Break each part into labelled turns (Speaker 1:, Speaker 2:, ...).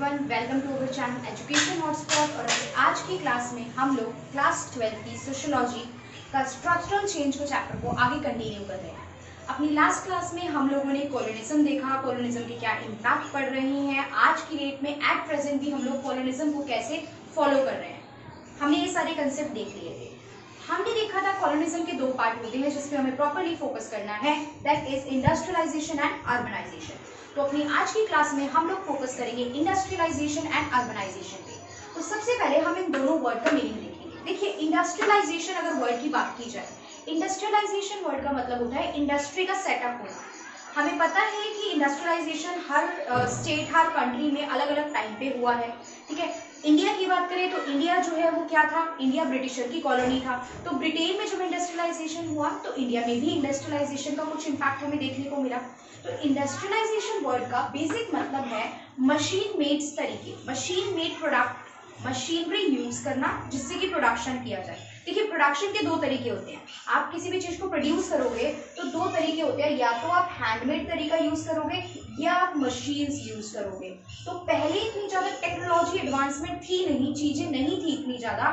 Speaker 1: Everyone, welcome to our channel Education Hotspot. और आज की क्लास में हम लोग क्लास 12 की सोशियोलॉजी का स्ट्रक्चरल चेंज के चैप्टर को आगे कंटिन्यू कर रहे हैं। अपनी लास्ट क्लास में हम लोगों ने कॉलोनिज्म देखा, कॉलोनिज्म के क्या इम्पैक्ट पड़ रहे हैं। आज की डेट में एट प्रेजेंट भी हम लोग कॉलोनिज्म को कैसे फॉलो कर रहे हैं, हमने ये सारे कंसेप्ट देख लिए थे। हमने देखा था कॉलोनिज्म के दो पार्ट होते हैं जिसपे हमें प्रॉपर्ली फोकस करना है, that is industrialisation and urbanisation. तो अपनी आज की क्लास में हम लोग फोकस करेंगे इंडस्ट्रियलाइजेशन एंड अर्बनाइजेशन पे। तो सबसे पहले हम इन दोनों वर्ड का मीनिंग देखेंगे। देखिए, इंडस्ट्रियलाइजेशन अगर वर्ड की बात की जाए, इंडस्ट्रियलाइजेशन वर्ड का मतलब होता है इंडस्ट्री का सेटअप होना। हमें पता है कि इंडस्ट्रियलाइजेशन हर स्टेट, हर कंट्री में अलग अलग टाइम पे हुआ है। ठीक है, इंडिया की बात करें तो इंडिया जो है वो क्या था, इंडिया ब्रिटिशर की कॉलोनी था। तो ब्रिटेन में जब इंडस्ट्रियलाइजेशन हुआ तो इंडिया में भी इंडस्ट्रियलाइजेशन का कुछ इम्पैक्ट हमें देखने को मिला। तो इंडस्ट्रियलाइजेशन वर्ड का बेसिक मतलब है मशीन मेड तरीके, machine made product, machinery use करना जिससे कि प्रोडक्शन किया जाए। देखिए, प्रोडक्शन के दो तरीके होते हैं। आप किसी भी चीज को प्रोड्यूस करोगे तो दो तरीके होते हैं, या तो आप हैंडमेड तरीका यूज करोगे या आप मशीन्स यूज करोगे। तो पहले इतनी ज्यादा टेक्नोलॉजी एडवांसमेंट थी नहीं, चीजें नहीं थी इतनी ज्यादा,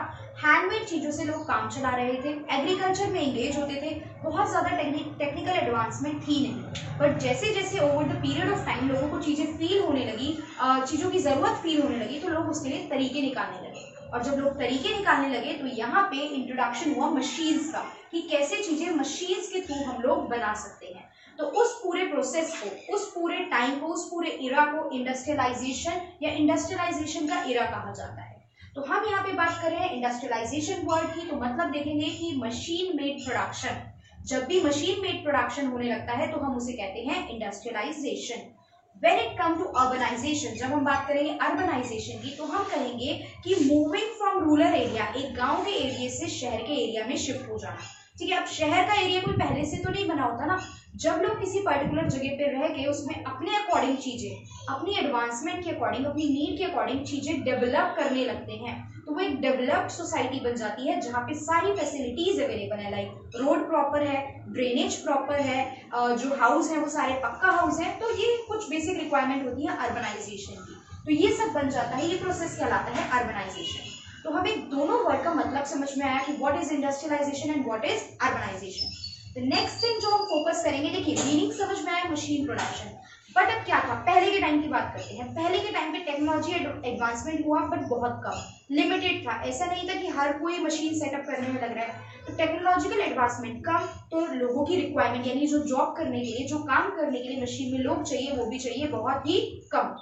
Speaker 1: हैंडमेड चीजों से लोग काम चला रहे थे, एग्रीकल्चर में एंगेज होते थे, बहुत ज्यादा टेक्निकल एडवांसमेंट थी नहीं। बट जैसे जैसे over the period of time लोगों को चीजें फील होने लगी, चीजों की जरूरत फील होने लगी, तो लोग उसके लिए तरीके निकालने लगे। और जब लोग तरीके निकालने लगे तो यहाँ पे इंट्रोडक्शन हुआ मशीन्स का, कि कैसे चीजें मशीन्स के थ्रू हम लोग बना सकते हैं। तो उस पूरे प्रोसेस को, उस पूरे टाइम को, उस पूरे इरा को इंडस्ट्रियलाइजेशन या इंडस्ट्रियलाइजेशन का इरा कहा जाता है। तो हम यहाँ पे बात कर रहे हैं इंडस्ट्रियलाइजेशन वर्ड की, तो मतलब देखेंगे कि मशीन मेड प्रोडक्शन। जब भी मशीन मेड प्रोडक्शन होने लगता है तो हम उसे कहते हैं industrialisation. When it come to urbanization, जब हम बात करेंगे अर्बनाइजेशन की, तो हम कहेंगे कि मूविंग फ्रॉम रूरल एरिया, एक गांव के एरिया से शहर के एरिया में शिफ्ट हो जाना। ठीक है, अब शहर का एरिया कोई पहले से तो नहीं बना होता ना। जब लोग किसी पर्टिकुलर जगह पे रह के उसमें अपने अकॉर्डिंग चीजें, अपनी एडवांसमेंट के अकॉर्डिंग, अपनी नीड के अकॉर्डिंग चीजें डेवलप करने लगते हैं, तो वो एक डेवलप्ड सोसाइटी बन जाती है जहाँ पे सारी फैसिलिटीज अवेलेबल है, लाइक रोड प्रॉपर है, ड्रेनेज प्रॉपर है, जो हाउस है वो सारे पक्का हाउस है। तो ये कुछ बेसिक रिक्वायरमेंट होती है अर्बनाइजेशन की, तो ये सब बन जाता है, ये प्रोसेस कहलाता है अर्बनाइजेशन। तो हमें दोनों वर्ड का मतलब समझ में आया कि what is industrialisation and what is urbanisation. The next thing जो हम फोकस करेंगे, देखिए मीनिंग समझ में आया मशीन प्रोडक्शन, बट अब क्या था, पहले के टाइम की बात करते हैं। पहले के टाइम पे टेक्नोलॉजी एडवांसमेंट हुआ बट बहुत कम, लिमिटेड था। ऐसा नहीं था कि हर कोई मशीन सेटअप करने में लग रहा है। तो टेक्नोलॉजिकल एडवांसमेंट कम, तो लोगों की रिक्वायरमेंट, यानी जो जॉब करने के लिए, जो काम करने के लिए मशीन में लोग चाहिए, वो भी चाहिए बहुत ही कम,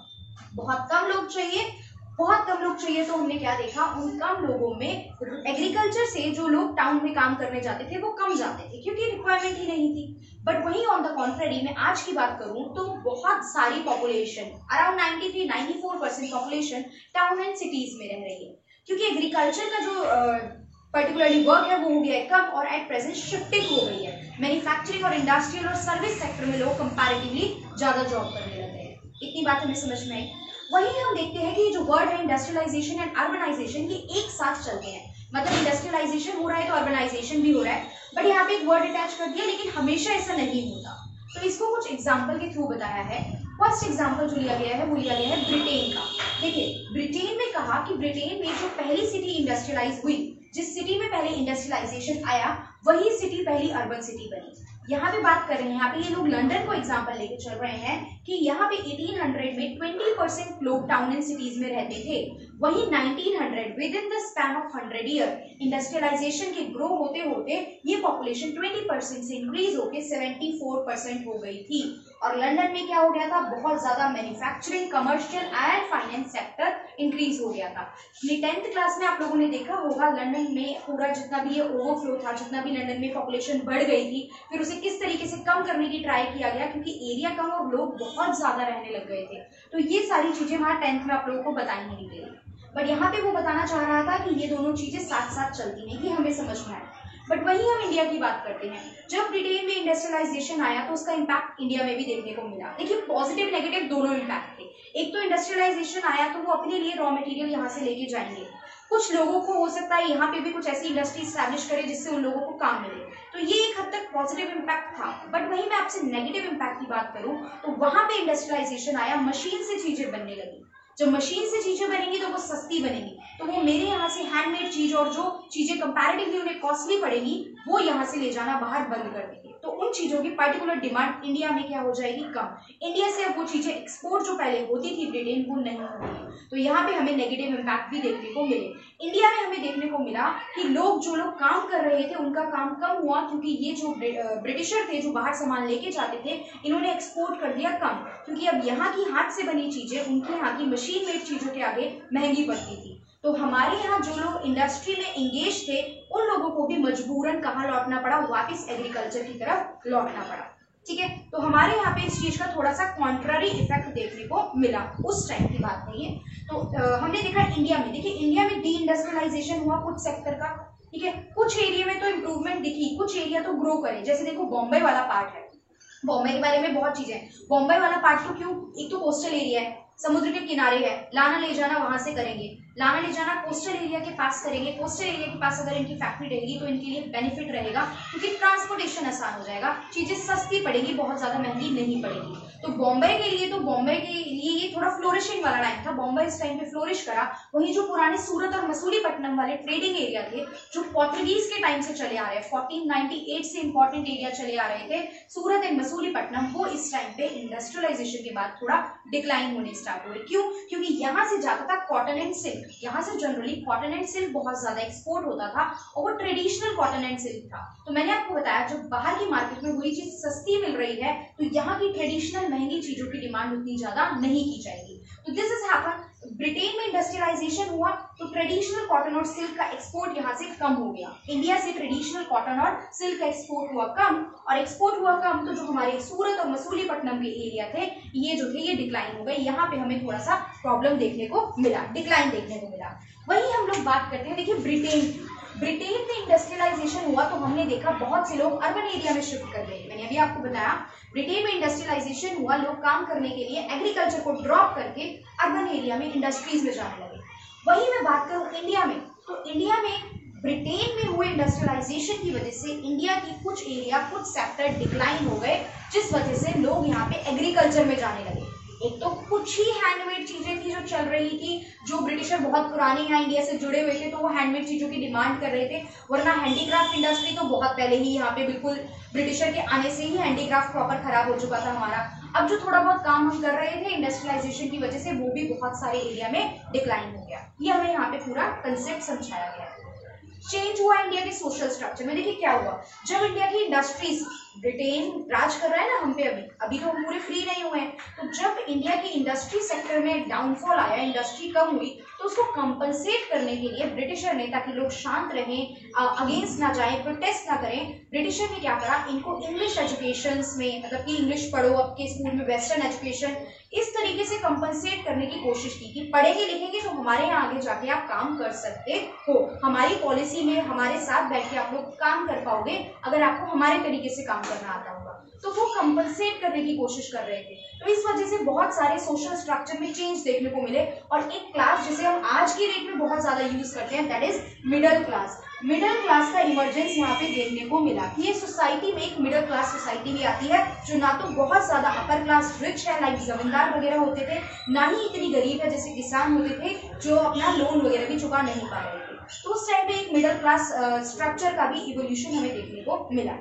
Speaker 1: बहुत कम लोग चाहिए, बहुत कम लोग चाहिए। तो हमने क्या देखा, उन कम लोगों में एग्रीकल्चर से जो लोग टाउन में काम करने जाते थे वो कम जाते थे, क्योंकि रिक्वायरमेंट ही नहीं थी। बट वहीं ऑन द कॉन्ट्ररी में आज की बात करूं तो बहुत सारी population, around 93-94% population town and cities में रह रही है, क्योंकि एग्रीकल्चर का जो पर्टिकुलरली वर्क है वो हो गया है कम, और एट प्रेजेंट शिफ्टिंग हो गई है मैन्युफैक्चरिंग और इंडस्ट्रियल और सर्विस सेक्टर में लोग कंपैरेटिवली ज्यादा जॉब करने लगे हैं। इतनी बात हमें समझ में आई। वहीं हम देखते हैं कि जो वर्ड है इंडस्ट्रियलाइजेशन एंड अर्बनाइजेशन, ये एक साथ चलते हैं, मतलब इंडस्ट्रियलाइजेशन हो रहा है तो अर्बनाइजेशन भी हो रहा है। बट यहाँ पे एक वर्ड अटैच कर दिया, लेकिन हमेशा ऐसा नहीं होता। तो इसको कुछ एग्जाम्पल के थ्रू बताया है। फर्स्ट एग्जाम्पल जो लिया गया है वो लिया गया है ब्रिटेन का। देखिए, ब्रिटेन में कहा कि ब्रिटेन में जो पहली सिटी इंडस्ट्रियलाइज हुई, जिस सिटी में पहले इंडस्ट्रियलाइजेशन आया, वही सिटी पहली अर्बन सिटी बनी। यहाँ पे बात कर रहे हैं, यहाँ पे ये लोग लंदन को एग्जांपल लेके चल रहे हैं कि यहाँ पे 1800 में 20% लोग टाउन एंड सिटीज में रहते थे, वही 1900 with in the span of 100 year industrialization के ग्रो होते होते ये पॉपुलेशन 20% से इंक्रीज होके 74% हो गई थी। और लंदन में क्या हो गया था, बहुत ज्यादा manufacturing, commercial and finance sector increase हो गया था। 10th क्लास में आप लोगों ने देखा होगा लंदन में पूरा जितना भी ये ओवरफ्लो था, जितना भी लंदन में पॉपुलेशन बढ़ गई थी, फिर उसे किस तरीके से कम करने की ट्राई किया गया, क्योंकि एरिया कम और लोग बहुत ज्यादा रहने लग गए थे। तो ये सारी चीजें वहां 10th में आप लोगों को बताई नहीं गई, बट यहाँ पे वो बताना चाह रहा था कि ये दोनों चीजें साथ साथ चलती हैं, ये हमें समझ में आया। बट वहीं हम इंडिया की बात करते हैं। जब ब्रिटेन में इंडस्ट्रियलाइजेशन आया तो उसका इम्पैक्ट इंडिया में भी देखने को मिला। देखिए, पॉजिटिव नेगेटिव दोनों इम्पैक्ट थे। एक तो इंडस्ट्रियलाइजेशन आया तो वो अपने लिए रॉ मटेरियल यहाँ से लेके जाएंगे, कुछ लोगों को हो सकता है यहाँ पे भी कुछ ऐसी इंडस्ट्री स्टैब्लिश करे जिससे उन लोगों को काम मिले, तो ये एक हद तक पॉजिटिव इम्पैक्ट था। बट वहीं मैं आपसे नेगेटिव इम्पैक्ट की बात करूं तो वहां पे इंडस्ट्रियलाइजेशन आया, मशीन से चीजें बनने लगी। जब मशीन से चीजें बनेंगी तो वो सस्ती बनेगी, तो वो मेरे यहाँ से हैंडमेड चीज और जो चीजें कंपैरेटिवली उन्हें कॉस्टली पड़ेगी वो यहाँ से ले जाना बाहर बंद कर देंगे। तो उन चीजों की पर्टिकुलर डिमांड इंडिया में क्या हो जाएगी, कम। इंडिया से अब वो चीजें एक्सपोर्ट जो पहले होती थी ब्रिटेन, वो नहीं होगी। तो यहाँ पे हमें नेगेटिव इम्पैक्ट भी देखने को मिले। इंडिया में हमें देखने को मिला कि जो लोग काम कर रहे थे उनका काम कम हुआ, क्योंकि ये जो ब्रिटिशर थे जो बाहर सामान लेके जाते थे, इन्होंने एक्सपोर्ट कर दिया कम, क्योंकि अब यहाँ की हाथ से बनी चीजें उनके यहाँ की मशीन मेड चीजों के आगे महंगी पड़ती थी। तो हमारे यहाँ जो लोग इंडस्ट्री में एंगेज थे उन लोगों को भी मजबूरन कहाँ लौटना पड़ा, वापस एग्रीकल्चर की तरफ लौटना पड़ा। ठीक है, तो हमारे यहाँ पे इस चीज का थोड़ा सा कॉन्ट्ररी इफेक्ट देखने को मिला, उस टाइम की बात नहीं है। तो हमने देखा इंडिया में, देखिए इंडिया में डी इंडस्ट्रियलाइजेशन हुआ कुछ सेक्टर का, ठीक है, कुछ एरिया में तो इम्प्रूवमेंट दिखी, कुछ एरिया तो ग्रो करे। जैसे देखो बॉम्बे वाला पार्ट है, बॉम्बे के बारे में बहुत चीजें हैं। बॉम्बे वाला पार्ट तो क्यों, एक तो कोस्टल एरिया है, समुद्र के किनारे है, लाना ले जाना वहां से करेंगे, लाना ले जाना कोस्टल एरिया के पास करेंगे। कोस्टल एरिया के पास अगर इनकी फैक्ट्री रहेगी तो इनके लिए बेनिफिट रहेगा, क्योंकि ट्रांसपोर्टेशन आसान हो जाएगा, चीजें सस्ती पड़ेगी, बहुत ज्यादा महंगी नहीं पड़ेगी। तो बॉम्बे के लिए ये थोड़ा फ्लोरिशिंग वाला टाइम था, बॉम्बे इस टाइम पे फ्लोरिश करा। वहीं जो पुराने सूरत और मसूलीपट्टनम वाले ट्रेडिंग एरिया थे जो पोर्तुगीज के टाइम से चले आ रहे हैं, 1498 से इंपॉर्टेंट एरिया चले आ रहे थे, सूरत एंड मसूलीपट्टनम, वो इस टाइम पे इंडस्ट्रियलाइजेशन के बाद थोड़ा डिक्लाइन होने स्टार्ट हो रहे। क्यों, क्योंकि यहाँ से जाता था कॉटन एंड सिल्क, यहाँ से जनरली कॉटन एंड सिल्क बहुत ज्यादा एक्सपोर्ट होता था और वो ट्रेडिशनल कॉटन एंड सिल्क था। तो मैंने आपको बताया जब बाहर की मार्केट में वही चीज सस्ती मिल रही है तो यहाँ की ट्रेडिशनल महंगी चीजों की डिमांड उतनी ज्यादा नहीं की जाएगी। तो दिस इज हैपन, ब्रिटेन में इंडस्ट्रियलाइजेशन हुआ तो ट्रेडिशनल कॉटन और सिल्क का एक्सपोर्ट यहाँ से कम हो गया। इंडिया से ट्रेडिशनल कॉटन और सिल्क का एक्सपोर्ट हुआ कम, और एक्सपोर्ट हुआ कम तो जो हमारे सूरत और मसूलीपट्टनम के एरिया थे ये डिक्लाइन हो गए। यहाँ पे हमें थोड़ा सा प्रॉब्लम देखने को मिला, डिक्लाइन देखने को मिला। वहीं हम लोग बात करते हैं, देखिए ब्रिटेन में इंडस्ट्रियलाइजेशन हुआ तो हमने देखा बहुत से लोग अर्बन एरिया में शिफ्ट कर गए। मैंने अभी आपको बताया ब्रिटेन में इंडस्ट्रियलाइजेशन हुआ, लोग काम करने के लिए एग्रीकल्चर को ड्रॉप करके अर्बन एरिया में इंडस्ट्रीज में जाने लगे। वहीं मैं बात करूं इंडिया में, तो इंडिया में ब्रिटेन में हुए इंडस्ट्रियलाइजेशन की वजह से इंडिया की कुछ एरिया, कुछ सेक्टर डिक्लाइन हो गए, जिस वजह से लोग यहाँ पे एग्रीकल्चर में जाने लगे। एक तो कुछ ही हैंडमेड चीजें थी जो चल रही थी, जो ब्रिटिशर बहुत पुराने यहाँ इंडिया से जुड़े हुए थे तो वो हैंडमेड चीजों की डिमांड कर रहे थे, वरना हैंडीक्राफ्ट इंडस्ट्री तो बहुत पहले ही यहाँ पे बिल्कुल ब्रिटिशर के आने से ही हैंडीक्राफ्ट प्रॉपर खराब हो चुका था हमारा। अब जो थोड़ा बहुत काम हम कर रहे थे इंडस्ट्रियलाइजेशन की वजह से वो भी बहुत सारे एरिया में डिक्लाइन हो गया। ये हमें यहाँ पे पूरा कंसेप्ट समझाया गया। चेंज हुआ इंडिया के सोशल स्ट्रक्चर में। देखिए क्या हुआ, जब इंडिया की इंडस्ट्रीज, ब्रिटेन राज कर रहा है ना हम पे, अभी तो हम पूरे फ्री नहीं हुए हैं, तो जब इंडिया की इंडस्ट्री सेक्टर में डाउनफॉल आया, इंडस्ट्री कम हुई, तो उसको कंपनसेट करने के लिए ब्रिटिशर ने, ताकि लोग शांत रहें, अगेंस्ट ना जाए, प्रोटेस्ट ना करें, ब्रिटिशर ने क्या करा, इनको इंग्लिश एजुकेशन में, मतलब कि इंग्लिश पढ़ो आपके स्कूल में, वेस्टर्न एजुकेशन, इस तरीके से कंपनसेट करने की कोशिश की कि पढ़ेंगे लिखेंगे तो हमारे यहाँ आगे जाके आप काम कर सकते हो, हमारी पॉलिसी में हमारे साथ बैठ के आप लोग काम कर पाओगे अगर आपको हमारे तरीके से काम करना आता होगा। तो वो कंपनसेट करने की कोशिश कर रहे थे। तो इस वजह से बहुत सारे सोशल स्ट्रक्चर में चेंज देखने को मिले, और एक क्लास जिसे हम आज की डेट में बहुत ज्यादा यूज करते हैं, that is middle class. Middle class का इमरजेंस यहाँ पे देखने को मिला कि ये सोसाइटी में एक मिडिल क्लास सोसाइटी भी आती है, जो ना तो बहुत ज्यादा अपर क्लास रिच है लाइक जमींदार वगैरह होते थे, ना ही इतनी गरीब है जैसे किसान होते थे जो अपना लोन वगैरह भी चुका नहीं पा रहे थे। तो उस टाइम पे एक मिडिल क्लास स्ट्रक्चर का भी इवोल्यूशन हमें देखने को मिला।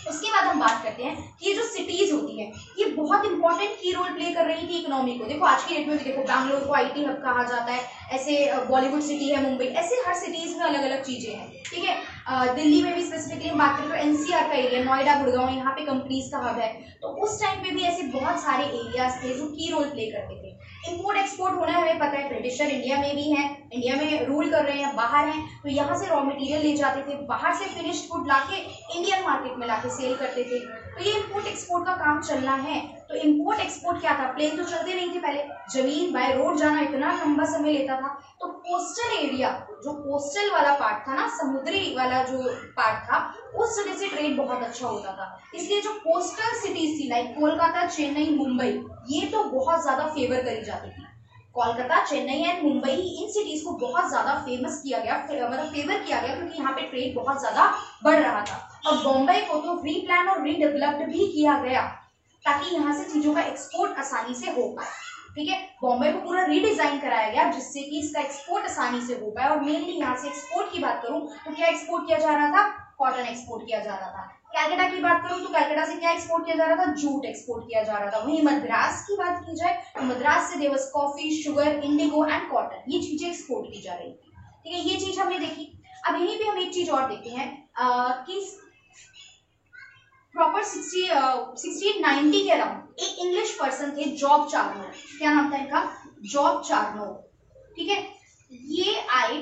Speaker 1: उसके बाद हम बात करते हैं कि ये जो सिटीज होती हैं ये बहुत इंपॉर्टेंट की रोल प्ले कर रही थी इकोनॉमी को। देखो आज की डेट में भी देखो बैंगलोर को आईटी हब कहा जाता है, ऐसे बॉलीवुड सिटी है मुंबई, ऐसे हर सिटीज में अलग अलग चीजें हैं। ठीक है, दिल्ली में भी स्पेसिफिकली हम बात करें तो एनसीआर का एरिया, नोएडा, गुड़गांव, यहाँ पे कंपनीज का हब है। तो उस टाइम पे भी ऐसे बहुत सारे एरियाज थे जो की रोल प्ले करते थे। इंपोर्ट एक्सपोर्ट होना हमें पता है, ब्रिटिशर इंडिया में भी है, इंडिया में रूल कर रहे हैं, बाहर हैं, तो यहाँ से रॉ मटेरियल ले जाते थे, बाहर से फिनिश्ड गुड लाके इंडियन मार्केट में लाके सेल करते थे। तो ये इंपोर्ट एक्सपोर्ट का काम चलना है। तो इंपोर्ट एक्सपोर्ट क्या था, प्लेन तो चलते नहीं थे पहले, जमीन बाय रोड जाना इतना लंबा समय लेता था। तो कोस्टल एरिया, जो कोस्टल वाला पार्ट था ना, समुद्री वाला जो पार्ट था, उस वजह से ट्रेड बहुत अच्छा होता था। इसलिए जो कोस्टल सिटीज थी लाइक कोलकाता, चेन्नई, मुंबई, ये तो बहुत ज्यादा फेवर करी जाती थी। Kolkata, Chennai and Mumbai, in cities को बहुत ज्यादा फेमस किया गया, मतलब फेवर किया गया, क्योंकि यहाँ पे ट्रेड बहुत ज्यादा बढ़ रहा था। और बॉम्बे को तो रीप्लान और रीडेवलप्ड भी किया गया ताकि यहाँ से चीजों का एक्सपोर्ट आसानी से हो पाए। ठीक है, बॉम्बे को पूरा रीडिजाइन कराया गया जिससे कि इसका एक्सपोर्ट आसानी से हो पाए। और मेनली यहाँ से एक्सपोर्ट की बात करूं तो क्या एक्सपोर्ट किया जा रहा था, कॉटन एक्सपोर्ट किया जा रहा था। कैलकाटा की बात करूं तो कैलकाटा से क्या एक्सपोर्ट किया जा रहा था, जूट एक्सपोर्ट किया जा रहा था। वहीं मद्रास की बात की जाए तो मद्रास से देवस coffee, sugar, indigo and cotton, ये चीजें एक्सपोर्ट की जा रही थी। ठीक है, ये चीज हमने देखी। अब यहीं पे हम एक चीज और देखते हैं कि प्रॉपर 1690 के अराउंड एक इंग्लिश पर्सन थे, जॉब चार्नो। क्या नाम था इनका, जॉब चार्नो। ठीक है, ये आए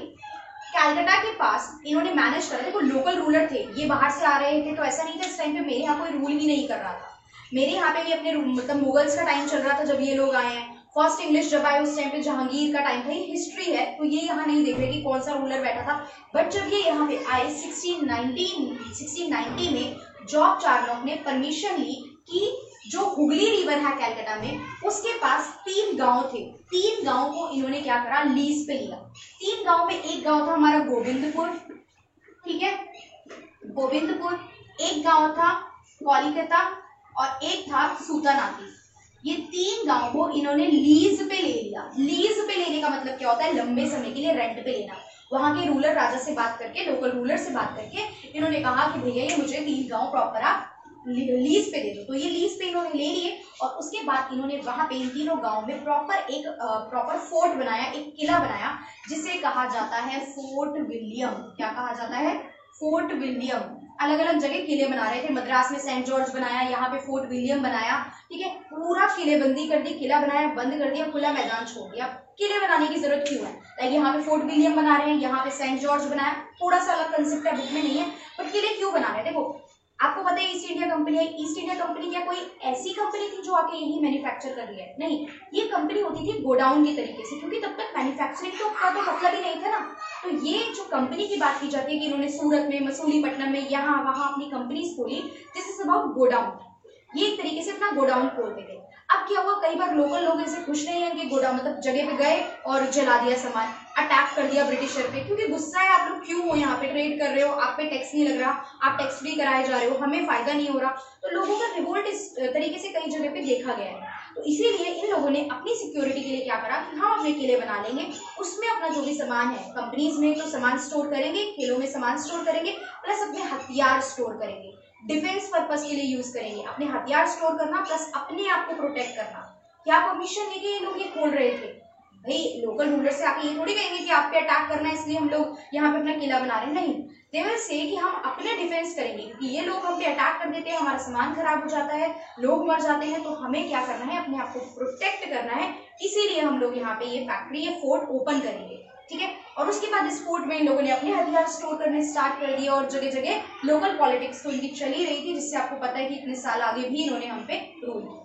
Speaker 1: कैलकाटा के पास, इन्होंने मैनेज करा। देखो लोकल रूलर थे, ये बाहर से आ रहे थे तो ऐसा नहीं था इस टाइम पे मेरे यहाँ कोई रूल भी नहीं कर रहा था। मेरे यहाँ पे भी अपने मतलब मुगल्स का टाइम चल रहा था जब ये लोग आए हैं। फर्स्ट इंग्लिश जब आए उस टाइम पे जहांगीर का टाइम था। ये हिस्ट्री है तो ये यहाँ नहीं देख रहे कि कौन सा रूलर बैठा था। बट जब ये यहाँ पे आए 1690 में जॉब चार्नोक ने परमिशन ली कि जो हुगली रिवर है कैलकाटा में, उसके पास 3 गांव थे। 3 गांव को इन्होंने क्या करा, लीज पे लिया। 3 गांव में एक गांव था हमारा गोविंदपुर, ठीक है, गोविंदपुर। एक गांव था कोलकाता और एक था सूतानाती। ये 3 गांव को इन्होंने लीज पे ले लिया। लीज पे लेने का मतलब क्या होता है, लंबे समय के लिए रेंट पे लेना। वहां के रूलर राजा से बात करके, लोकल रूलर से बात करके इन्होंने कहा कि भैया ये मुझे 3 गांव प्रॉपर आप लीज पे दे दो। तो ये लीज पे इन्होंने ले लिए और उसके बाद इन्होंने वहां पे इन तीनों गांव में प्रॉपर फोर्ट बनाया, एक किला बनाया जिसे कहा जाता है फोर्ट विलियम। क्या कहा जाता है, फोर्ट विलियम। अलग अलग जगह किले बना रहे थे, मद्रास में सेंट जॉर्ज बनाया, यहाँ पे फोर्ट विलियम बनाया। ठीक है, पूरा किलेबंदी कर दी, किला बनाया, बंद कर दिया, खुला मैदान छोड़ दिया। किले बनाने की जरूरत क्यों है, लाइक यहाँ पे फोर्ट विलियम बना रहे हैं, यहाँ पे सेंट जॉर्ज बनाया। थोड़ा सा अलग कंसेप्ट है, बुक में नहीं है, पर किले क्यों बना रहे हैं। देखो आपको पता है ईस्ट इंडिया कंपनी है। ईस्ट इंडिया कंपनी क्या कोई ऐसी कंपनी थी जो आके यही मैन्युफैक्चर कर रही है, नहीं। ये कंपनी होती थी गोडाउन के तरीके से, क्योंकि तब तक मैन्युफैक्चरिंग का तो मतलब ही नहीं था ना। तो ये जो कंपनी की बात की जाती है कि इन्होंने सूरत में, मसूलीपट्टनम में, यहाँ वहां अपनी कंपनीज खोली, दिस इज अबाउट गोडाउन। ये एक तरीके से अपना गोडाउन खोलते थे। अब क्या हुआ, कई बार लोकल लोग ऐसे खुश नहीं है कि गोडाउन मतलब जगह पे गए और जला दिया सामान, अटैक कर दिया ब्रिटिशर पे, क्योंकि गुस्सा है आप लोग क्यों हो, यहाँ पे ट्रेड कर रहे हो, आप पे टैक्स नहीं लग रहा, आप टैक्स फ्री कराए जा रहे हो, हमें फायदा नहीं हो रहा। तो लोगों का रिवोल्ट इस तरीके से कई जगह पे देखा गया है। तो इसीलिए इन लोगों ने अपनी सिक्योरिटी के लिए क्या करा कि हम अपने किले बना लेंगे, उसमें अपना जो भी सामान है, कंपनीज में तो सामान स्टोर करेंगे, किलों में सामान स्टोर करेंगे, प्लस अपने हथियार स्टोर करेंगे, डिफेंस पर्पस के लिए यूज करेंगे। अपने हथियार स्टोर करना प्लस अपने आप को प्रोटेक्ट करना। क्या परमिशन लेके ये लोग ये खोल रहे थे, भाई लोकल रूलर से आके ये थोड़ी कहेंगे कि आप पे अटैक करना है इसलिए हम लोग यहाँ पे अपना किला बना रहे हैं, नहीं। दे विल से कि हम अपने डिफेंस करेंगे, क्योंकि ये लोग हम पे अटैक कर देते हैं, हमारा सामान खराब हो जाता है, लोग मर जाते हैं, तो हमें क्या करना है, अपने आप को प्रोटेक्ट करना है। इसीलिए हम लोग यहाँ पे ये फैक्ट्री, ये फोर्ट ओपन करेंगे, ठीक है। और उसके बाद इस फोर्ट में इन लोगों ने अपने हथियार स्टोर करने स्टार्ट कर दिए और जगह जगह लोकल पॉलिटिक्स तो इनकी चली रही थी, जिससे आपको पता है कि इतने साल आगे भी इन्होंने हम पे रूल किया।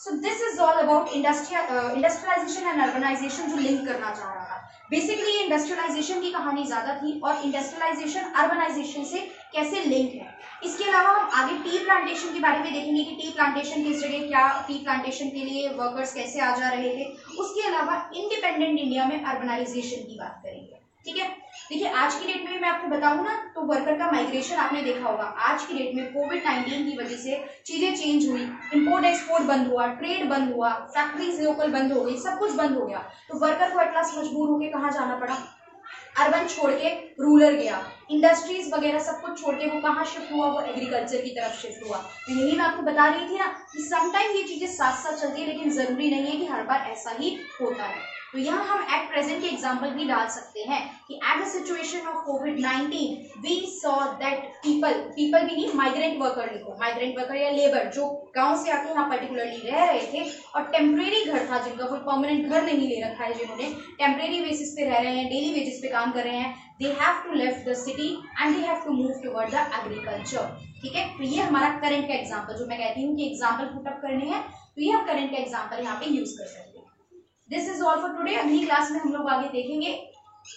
Speaker 1: So this is all about industrialisation and urbanisation, जो लिंक करना चाह रहा था। बेसिकली ये इंडस्ट्रियलाइजेशन की कहानी ज्यादा थी और इंडस्ट्रियलाइजेशन अर्बनाइजेशन से कैसे लिंक है। इसके अलावा हम आगे टी प्लांटेशन के बारे में देखेंगे कि टी प्लांटेशन किस जगह, क्या टी प्लांटेशन के लिए वर्कर्स कैसे आ जा रहे थे। उसके अलावा इंडिपेंडेंट इंडिया में अर्बनाइजेशन की बात करेंगे, ठीक है। देखिए आज की डेट में मैं आपको बताऊं ना, तो वर्कर का माइग्रेशन आपने देखा होगा। आज की डेट में कोविड-19 की वजह से चीजें चेंज हुई, इंपोर्ट एक्सपोर्ट बंद हुआ, ट्रेड बंद हुआ, फैक्ट्रीज लोकल बंद हो गई, सब कुछ बंद हो गया। तो वर्कर को एट लास्ट मजबूर होकर कहाँ जाना पड़ा, अर्बन छोड़ के रूरल गया, इंडस्ट्रीज वगैरह सब कुछ छोड़ के वो कहाँ शिफ्ट हुआ, वो एग्रीकल्चर की तरफ शिफ्ट हुआ। तो यही मैं आपको बता रही थी ना कि समटाइम ये चीजें साथ साथ चलती है, लेकिन जरूरी नहीं है कि हर बार ऐसा ही होता है। तो यहाँ हम एट प्रेजेंट के एग्जाम्पल भी डाल सकते हैं कि एट द सिचुएशन ऑफ कोविड-19 वी सॉ दैट पीपल भी नहीं, माइग्रेंट वर्कर लिखो, माइग्रेंट वर्कर या लेबर जो गांव से आके यहाँ पर्टिकुलरली रह रहे थे और टेम्परेरी घर था, जिनका कोई परमानेंट घर नहीं ले रखा है, जिन्होंने टेम्परेरी बेसिस पे रह रहे हैं, डेली वेजेस पे काम कर रहे हैं, they have to left the city and they have to move toward the agriculture, ठीक है। तो ये हमारा करंट का एग्जाम्पल, जो मैं कहती हूँ कि एग्जाम्पल पुटअप करने हैं, तो ये हम करंट का एग्जाम्पल यहाँ पे यूज कर सकते हैं। This is all for today. अगली क्लास में हम लोग आगे देखेंगे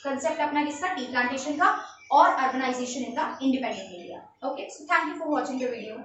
Speaker 1: कंसेप्ट अपना किसका, टी प्लांटेशन का और urbanisation in the independent India. Okay, so thank you for watching the video.